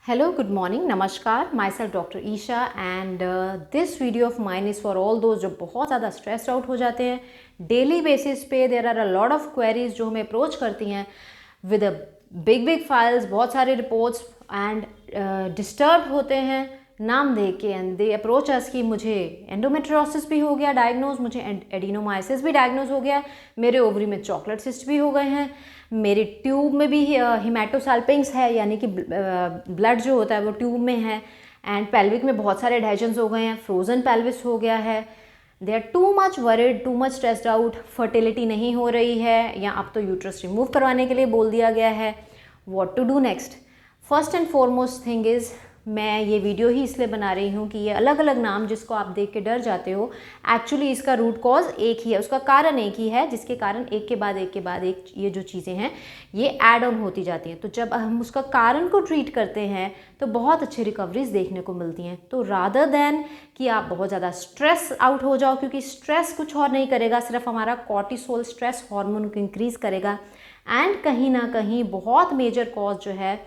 Hello, good morning, नमस्कार. Myself Dr. Isha and this video of mine is for all those जो बहुत ज़्यादा stressed out हो जाते हैं. Daily basis पे there are a lot of queries जो हमें approach करती हैं with a big files, बहुत सारे reports and disturbed होते हैं नाम देख के and they approach us कि मुझे endometriosis भी हो गया डायग्नोज, मुझे एडिनोमाइसिस भी डायग्नोज हो गया, मेरे ओवरी में चॉकलेट सिस्ट भी हो गए हैं, मेरी ट्यूब में भी हिमेटोसाल्पिंग्स है यानी कि ब्लड जो होता है वो ट्यूब में है एंड पेल्विक में बहुत सारे एडहेजन्स हो गए हैं, फ्रोजन पेल्विस हो गया है. They are too much worried, too much stressed out, fertility नहीं हो रही है या अब तो यूट्रस रिमूव करवाने के लिए बोल दिया गया है. What to do next? First and foremost thing is, मैं ये वीडियो ही इसलिए बना रही हूँ कि ये अलग अलग नाम जिसको आप देख के डर जाते हो, एक्चुअली इसका रूट कॉज एक ही है, उसका कारण एक ही है, जिसके कारण एक के बाद एक ये जो चीज़ें हैं ये ऐड ऑन होती जाती हैं. तो जब हम उसका कारण को ट्रीट करते हैं तो बहुत अच्छी रिकवरीज देखने को मिलती हैं. तो रादर दैन कि आप बहुत ज़्यादा स्ट्रेस आउट हो जाओ, क्योंकि स्ट्रेस कुछ और नहीं करेगा, सिर्फ हमारा कॉर्टिसोल स्ट्रेस हार्मोन को इंक्रीज़ करेगा एंड कहीं ना कहीं बहुत मेजर कॉज जो है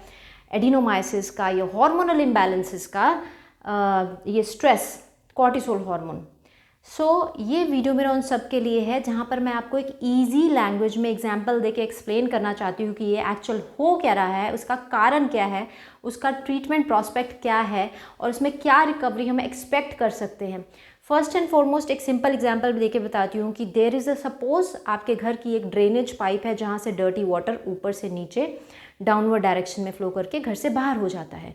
एडिनोमाइसिस का या हार्मोनल इम्बैलेंसेस का ये स्ट्रेस कॉर्टिसोल हार्मोन. सो ये वीडियो मेरा उन सब के लिए है जहाँ पर मैं आपको एक इजी लैंग्वेज में एग्जांपल देके एक्सप्लेन करना चाहती हूँ कि ये एक्चुअल हो क्या रहा है, उसका कारण क्या है, उसका ट्रीटमेंट प्रॉस्पेक्ट क्या है और उसमें क्या रिकवरी हम एक्सपेक्ट कर सकते हैं. फर्स्ट एंड फॉरमोस्ट एक सिंपल एग्जांपल देके बताती हूँ कि देयर इज़ अ सपोज आपके घर की एक ड्रेनेज पाइप है जहाँ से डर्टी वाटर ऊपर से नीचे डाउनवर्ड डायरेक्शन में फ्लो करके घर से बाहर हो जाता है.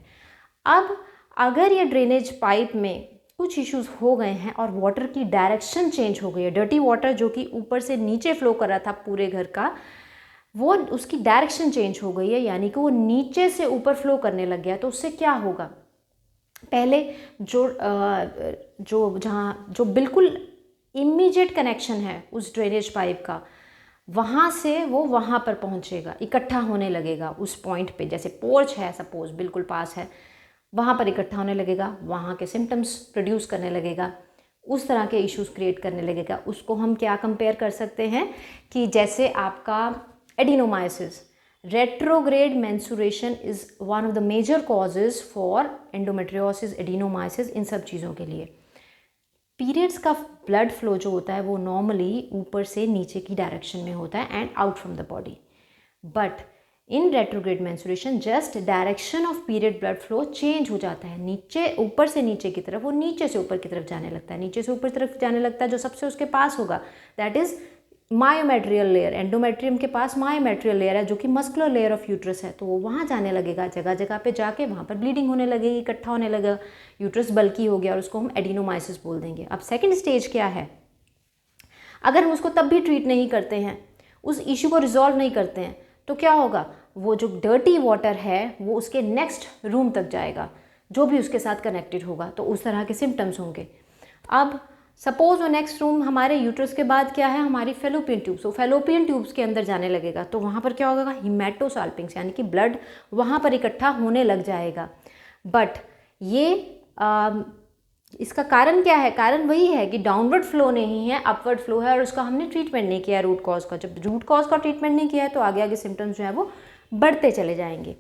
अब अगर ये ड्रेनेज पाइप में कुछ इश्यूज हो गए हैं और वाटर की डायरेक्शन चेंज हो गई है, डर्टी वाटर जो कि ऊपर से नीचे फ्लो कर रहा था पूरे घर का, वो उसकी डायरेक्शन चेंज हो गई है, यानी कि वो नीचे से ऊपर फ्लो करने लग गया. तो उससे क्या होगा? पहले जो बिल्कुल इमीडिएट कनेक्शन है उस ड्रेनेज पाइप का, वहाँ से वो वहाँ पर पहुँचेगा, इकट्ठा होने लगेगा उस पॉइंट पे. जैसे पोर्च है सपोज, बिल्कुल पास है, वहाँ पर इकट्ठा होने लगेगा, वहाँ के सिम्टम्स प्रोड्यूस करने लगेगा, उस तरह के इश्यूज क्रिएट करने लगेगा. उसको हम क्या कंपेयर कर सकते हैं कि जैसे आपका adenomyosis, retrograde menstruation is one of the major causes for endometriosis, adenomyosis, इन सब चीज़ों के लिए. पीरियड्स का ब्लड फ्लो जो होता है वो नॉर्मली ऊपर से नीचे की डायरेक्शन में होता है and out from the body. But in retrograde menstruation just direction of period blood flow change हो जाता है, नीचे ऊपर से नीचे की तरफ, वो नीचे से ऊपर की तरफ जाने लगता है, नीचे से ऊपर की तरफ जाने लगता है. जो सबसे उसके पास होगा that is myometrial layer. Endometrium के पास मायोमेट्रियल लेयर है जो कि मस्कुलर लेयर ऑफ यूट्रस है, तो वो वहाँ जाने लगेगा, जगह जगह पे जाके वहाँ पर ब्लीडिंग होने लगेगी, इकट्ठा होने लगेगा, यूट्रस बल्की हो गया और उसको हम एडिनोमाइसिस बोल देंगे. अब सेकंड स्टेज क्या है? अगर हम उसको तब भी ट्रीट नहीं करते हैं, उस इशू को रिजॉल्व नहीं करते हैं, तो क्या होगा? वो जो डर्टी वाटर है वो उसके नेक्स्ट रूम तक जाएगा, जो भी उसके साथ कनेक्टेड होगा, तो उस तरह के सिम्टम्स होंगे. अब सपोज वो नेक्स्ट रूम हमारे यूट्रस के बाद क्या है? हमारी फेलोपियन ट्यूब्स. वो फेलोपियन ट्यूब्स के अंदर जाने लगेगा, तो वहाँ पर क्या होगा? हिमेटोसाल्पिंग्स, यानी कि ब्लड वहाँ पर इकट्ठा होने लग जाएगा. बट ये इसका कारण क्या है? कारण वही है कि डाउनवर्ड फ्लो नहीं है, अपवर्ड फ्लो है और उसका हमने ट्रीटमेंट नहीं किया रूट कॉज का. जब रूट कॉज का ट्रीटमेंट नहीं किया है तो आगे आगे सिम्टम्स जो है वो बढ़ते चले जाएंगे.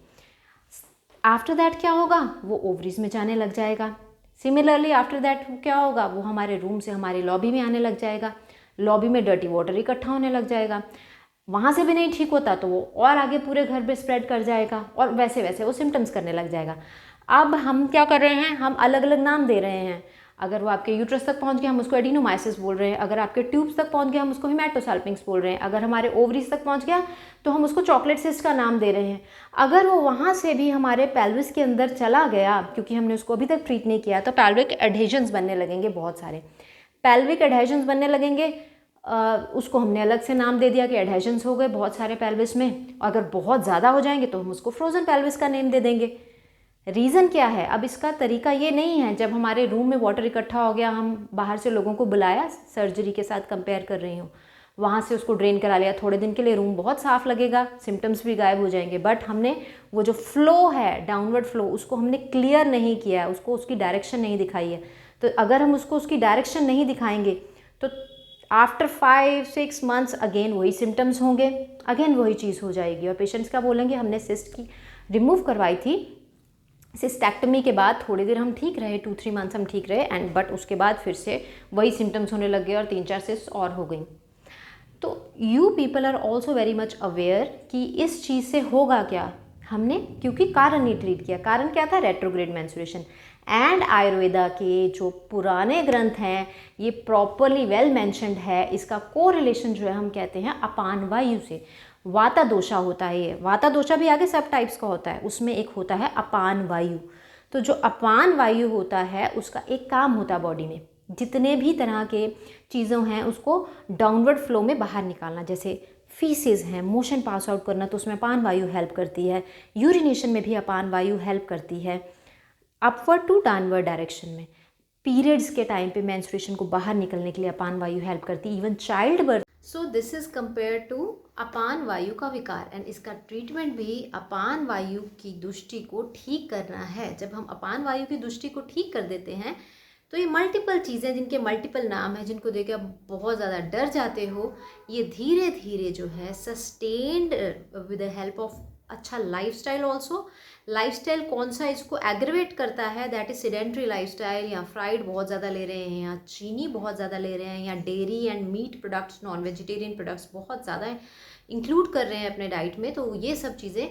आफ्टर दैट क्या होगा? वो ओवरीज में जाने लग जाएगा. सिमिलरली आफ्टर दैट क्या होगा? वो हमारे रूम से हमारी लॉबी में आने लग जाएगा, लॉबी में डर्टी वाटर इकट्ठा होने लग जाएगा, वहाँ से भी नहीं ठीक होता तो वो और आगे पूरे घर पे स्प्रेड कर जाएगा और वैसे वैसे वो सिम्टम्स करने लग जाएगा. अब हम क्या कर रहे हैं? हम अलग अलग नाम दे रहे हैं. अगर वो आपके यूट्रस तक पहुंच गया हम उसको एडिनोमाइसिस बोल रहे हैं, अगर आपके ट्यूब्स तक पहुंच गया हम उसको हिमेटोसाल्पिंग्स बोल रहे हैं, अगर हमारे ओवरीज तक पहुंच गया तो हम उसको चॉकलेट सिस्ट का नाम दे रहे हैं. अगर वो वहाँ से भी हमारे पेल्विस के अंदर चला गया, क्योंकि हमने उसको अभी तक ट्रीट नहीं किया, तो पेल्विक एडहेजन्स बनने लगेंगे, बहुत सारे पेल्विक एडहेजन्स बनने लगेंगे. उसको हमने अलग से नाम दे दिया कि एडहेजन्स हो गए बहुत सारे पेल्विस में. अगर बहुत ज़्यादा हो जाएंगे तो हम उसको फ्रोजन पेल्विस का नेम दे देंगे. रीज़न क्या है? अब इसका तरीका ये नहीं है जब हमारे रूम में वाटर इकट्ठा हो गया, हम बाहर से लोगों को बुलाया, सर्जरी के साथ कंपेयर कर रही हूँ, वहाँ से उसको ड्रेन करा लिया, थोड़े दिन के लिए रूम बहुत साफ़ लगेगा, सिम्टम्स भी गायब हो जाएंगे, बट हमने वो जो फ्लो है डाउनवर्ड फ्लो उसको हमने क्लियर नहीं किया है, उसको उसकी डायरेक्शन नहीं दिखाई है. तो अगर हम उसको उसकी डायरेक्शन नहीं दिखाएंगे तो आफ्टर 5-6 मंथ्स अगेन वही सिम्टम्स होंगे, अगेन वही चीज़ हो जाएगी और पेशेंट्स क्या बोलेंगे? हमने सिस्ट की रिमूव करवाई थी, सिस्टेक्टमी के बाद थोड़ी देर हम ठीक रहे, 2-3 मंथ्स हम ठीक रहे एंड बट उसके बाद फिर से वही सिम्टम्स होने लग गए और 3-4 सिस्ट और हो गई। तो you people are also very much aware कि इस चीज़ से होगा क्या। हमने क्योंकि कारण नहीं ट्रीट किया। कारण क्या था? Retrograde menstruation. एंड आयुर्वेदा के जो पुराने ग्रंथ हैं ये प्रॉपरली वेल मेंशन्ड है। इसका कोरिलेशन जो है हम कहते हैं अपान वायु से। वाता दोषा होता है ये, वाता दोषा भी आगे सब टाइप्स का होता है, उसमें एक होता है अपान वायु। तो जो अपान वायु होता है उसका एक काम होता है बॉडी में, जितने भी तरह के चीज़ों हैं उसको डाउनवर्ड फ्लो में बाहर निकालना। जैसे फीसेस हैं, मोशन पास आउट करना, तो उसमें अपान वायु हेल्प करती है। यूरिनेशन में भी अपान वायु हेल्प करती है। अपवर्ड टू डाउनवर्ड डायरेक्शन में, पीरियड्स के टाइम पे मेंस्ट्रुएशन को बाहर निकलने के लिए अपान वायु हेल्प करती है। Even child birth. So this is compare two upon वायु का विकार एंड इसका ट्रीटमेंट भी अपान वायु की दुष्टि को ठीक करना है। जब हम अपान वायु की दुष्टि को ठीक कर देते हैं तो ये मल्टीपल चीज़ें जिनके मल्टीपल नाम हैं, जिनको देख के आप बहुत ज़्यादा डर जाते हो, ये धीरे धीरे जो है sustained with the help of अच्छा लाइफस्टाइल। ऑल्सो लाइफस्टाइल कौन सा इसको एग्रीवेट करता है? दैट इज सेडेंट्री लाइफस्टाइल, या फ्राइड बहुत ज़्यादा ले रहे हैं, या चीनी बहुत ज़्यादा ले रहे हैं, या dairy and meat products, non vegetarian products बहुत ज़्यादा इंक्लूड कर रहे हैं अपने डाइट में। तो ये सब चीज़ें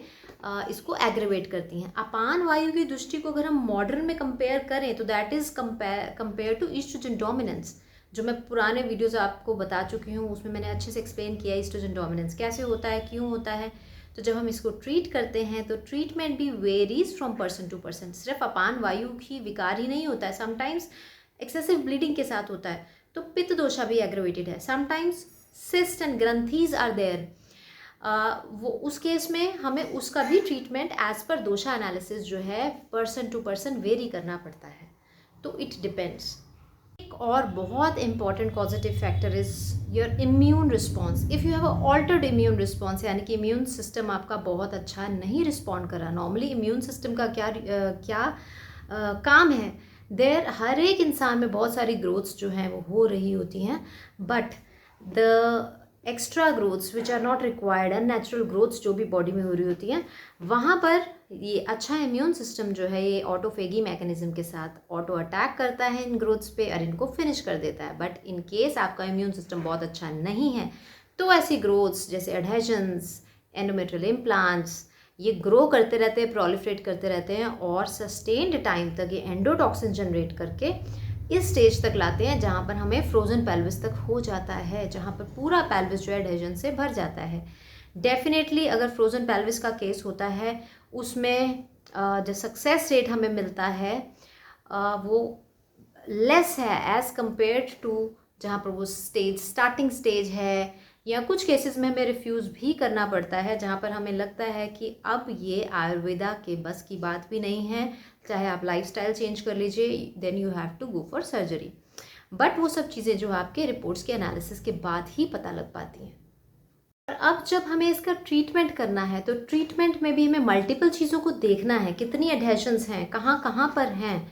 इसको एग्रीवेट करती हैं। अपान वायु की दृष्टि को अगर हम मॉडर्न में कंपेयर करें तो that is compare to oestrogen dominance, जो मैं पुराने वीडियोज़ आपको बता चुकी हूँ, उसमें मैंने अच्छे से एक्सप्लेन किया ईस्ट्रोजन डोमिनेंस कैसे होता है, क्यों होता है। तो जब हम इसको ट्रीट करते हैं तो ट्रीटमेंट भी varies from person to person. सिर्फ अपान वायु की विकार ही नहीं होता है, समटाइम्स एक्सेसिव ब्लीडिंग के साथ होता है, तो पित्त दोषा भी एग्रेवेटेड है। समटाइम्स सिस्ट एंड ग्रंथीज आर देयर, वो उस केस में हमें उसका भी ट्रीटमेंट एज पर दोषा एनालिसिस जो है पर्सन टू पर्सन वेरी करना पड़ता है। तो इट डिपेंड्स। एक और बहुत important positive factor is your immune response. If you have a altered immune response, यानी कि इम्यून सिस्टम आपका बहुत अच्छा नहीं रिस्पॉन्ड करा। नॉर्मली इम्यून सिस्टम का क्या काम है? देर हर एक इंसान में बहुत सारी ग्रोथ्स जो हैं वो हो रही होती हैं, but the extra growths which are not required, unnatural growths जो भी बॉडी में हो रही होती हैं, वहाँ पर ये अच्छा इम्यून सिस्टम जो है ये ऑटोफेगी मैकेनिज्म के साथ ऑटो अटैक करता है इन ग्रोथ्स पे और इनको फिनिश कर देता है। बट इन केस आपका इम्यून सिस्टम बहुत अच्छा नहीं है तो ऐसी ग्रोथ्स जैसे एडहेजन्स, एंडोमेट्रियल इम्प्लांट्स, ये ग्रो करते रहते हैं, प्रोलिफरेट करते रहते हैं और सस्टेन्ड टाइम तक ये एंडोटॉक्सिन जनरेट करके इस स्टेज तक लाते हैं जहाँ पर हमें फ्रोजन पेल्विस तक हो जाता है, जहाँ पर पूरा पेल्विस जो है एडहेजन से भर जाता है। डेफिनेटली अगर फ्रोजन पेल्विस का केस होता है उसमें जो सक्सेस रेट हमें मिलता है वो लेस है एज़ कम्पेयर्ड टू जहाँ पर वो स्टेज स्टार्टिंग स्टेज है, या कुछ केसेस में हमें रिफ्यूज़ भी करना पड़ता है जहाँ पर हमें लगता है कि अब ये आयुर्वेदा के बस की बात भी नहीं है, चाहे आप लाइफस्टाइल चेंज कर लीजिए, then you have to go for surgery. But वो सब चीज़ें जो आपके रिपोर्ट्स के एनालिसिस के बाद ही पता लग पाती हैं। और अब जब हमें इसका ट्रीटमेंट करना है तो ट्रीटमेंट में भी हमें मल्टीपल चीज़ों को देखना है, कितनी एडहेशंस हैं, कहाँ कहाँ पर हैं,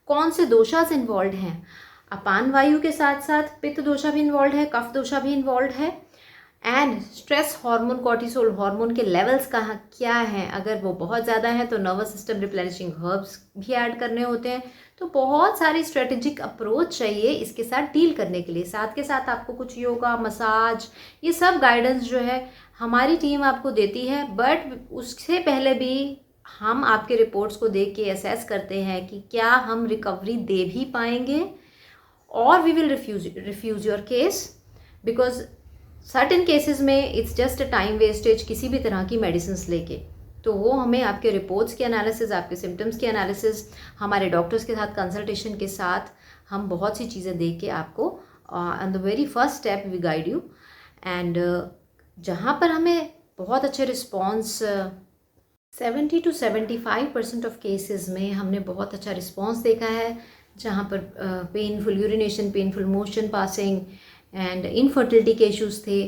कौन से दोषास इन्वॉल्व हैं। अपान वायु के साथ साथ पित्त दोषा भी इन्वॉल्व है, कफ दोषा भी इन्वॉल्व है, and stress hormone, cortisol hormone के लेवल्स कहाँ क्या हैं। अगर वो बहुत ज़्यादा है तो नर्वस सिस्टम रिप्लेनिशिंग हर्ब्स भी ऐड करने होते हैं। तो बहुत सारी स्ट्रेटेजिक अप्रोच चाहिए इसके साथ डील करने के लिए। साथ के साथ आपको कुछ योगा, मसाज, ये सब गाइडेंस जो है हमारी टीम आपको देती है, बट उससे पहले भी हम आपके रिपोर्ट्स को देख के असेस करते हैं कि क्या हम रिकवरी दे भी पाएंगे, और we will refuse your case, because certain cases में it's just a time wastage किसी भी तरह की मेडिसिन्स लेके। तो वो हमें आपके रिपोर्ट्स के एनालिसिस, आपके सिम्टम्स के एनालिसिस, हमारे डॉक्टर्स के साथ कंसल्टेशन के साथ हम बहुत सी चीज़ें देख के आपको on the very first step we guide you. And जहाँ पर हमें बहुत अच्छे रिस्पॉन्स 70 to 75% ऑफ केसेस में हमने बहुत अच्छा रिस्पॉन्स देखा है, जहाँ पर painful urination, painful motion passing and infertility के इश्यूज़ थे।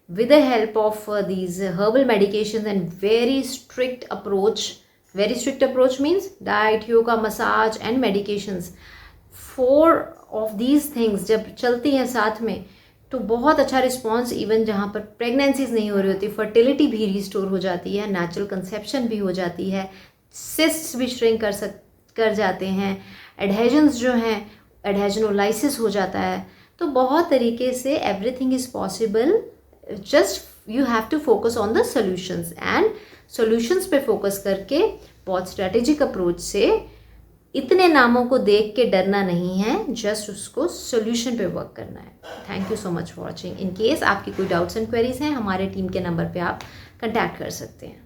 with the help of these herbal medications and very strict approach means diet, yoga, massage and medications, 4 of these things जब चलती हैं साथ में तो बहुत अच्छा रिस्पॉन्स, इवन जहाँ पर प्रेगनेंसीज नहीं हो रही होती, फर्टिलिटी भी रिस्टोर हो जाती है, नेचुरल कंसेप्शन भी हो जाती है, सिस्ट्स भी श्रिंक कर जाते हैं, एडहेजन्स जो हैं एडहेजनोलाइसिस हो जाता है। तो बहुत तरीके से everything is possible, just you have to focus on the solutions, and solutions पे फोकस करके बहुत स्ट्रेटेजिक अप्रोच से, इतने नामों को देख के डरना नहीं है, जस्ट उसको सॉल्यूशन पे वर्क करना है। Thank you so much for watching. In case आपकी कोई डाउट्स एंड क्वेरीज हैं, हमारे टीम के नंबर पे आप कंटैक्ट कर सकते हैं।